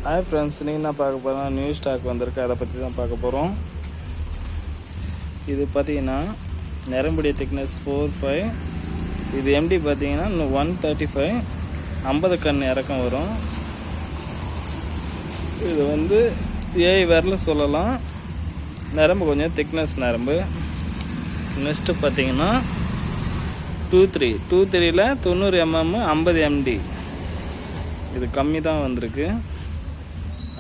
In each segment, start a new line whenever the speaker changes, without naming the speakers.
Hi friends, நீங்கள் என்ன பார்க்க போகிறோம்? நியூ ஸ்டாக் வந்திருக்கு, அதை பற்றி தான் பார்க்க போகிறோம். இது பார்த்தீங்கன்னா நரம்புடைய திக்னஸ் 4.5. இது எம்டி பார்த்தீங்கன்னா 135, 50 கண் இறக்கம் வரும். இது வந்து 7 விரல் சொல்லலாம். நரம்பு கொஞ்சம் திக்னஸ் நரம்பு. நெக்ஸ்ட்டு பார்த்தீங்கன்னா 2.3ல் 90 mm 50 MD. இது கம்மி தான் வந்திருக்கு.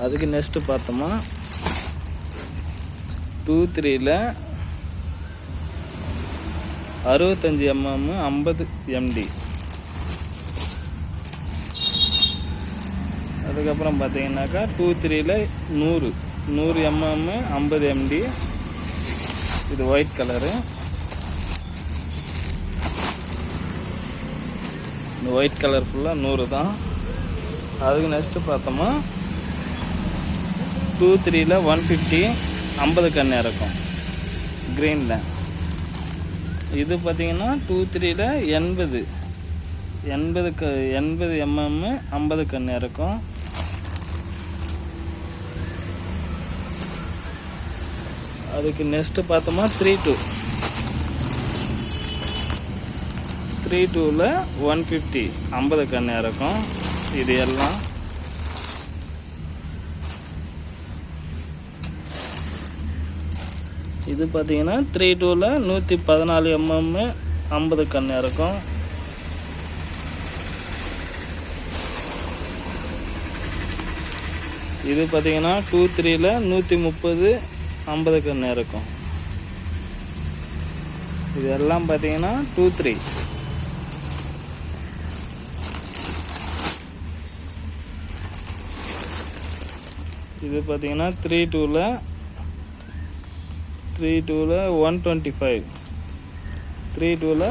அதுக்கு நெக்ஸ்ட்டு பார்த்தோமா 2.3ல் 65 mm 50 MD. அதுக்கப்புறம் பார்த்தீங்கன்னாக்கா 2.3ல் 100 mm 50 MD. இது ஒயிட் கலரு. இந்த ஒயிட் கலர் ஃபுல்லாக 100 தான். அதுக்கு நெக்ஸ்ட்டு பார்த்தோமா 2.3ல் 150 50 கண் இறக்கும் க்ரீனில். இது பார்த்தீங்கன்னா 2.3ல் 80 mm 50 கண் இறக்கும். அதுக்கு நெக்ஸ்ட்டு பார்த்தோமா 3.2ல் 150 50 கண் இறக்கும். இது எல்லாம் இது பார்த்தீங்கன்னா 3.2ல் 114 mm 50 கண் இறக்கும். இது பார்த்தீங்கன்னா 2.3ல் 130 50 கண் இறக்கும். இது எல்லாம் பார்த்தீங்கன்னா 2.3. இது பார்த்தீங்கன்னா 3.2ல் 125, 3.2ல்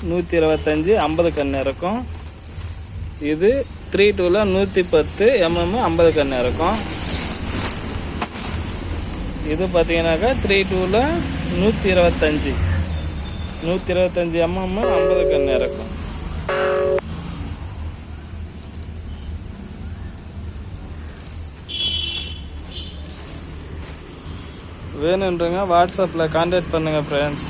125 50 கண் இறக்கும். இது 3.2ல் 110 mm 50 கண் இறக்கும். இது பார்த்தீங்கன்னாக்கா 3.2ல் 125 mm 50 கண் இறக்கும். வேணுன்றங்க வாட்ஸ்அப்பில் கான்டாக்ட் பண்ணுங்கள் ஃப்ரெண்ட்ஸ்.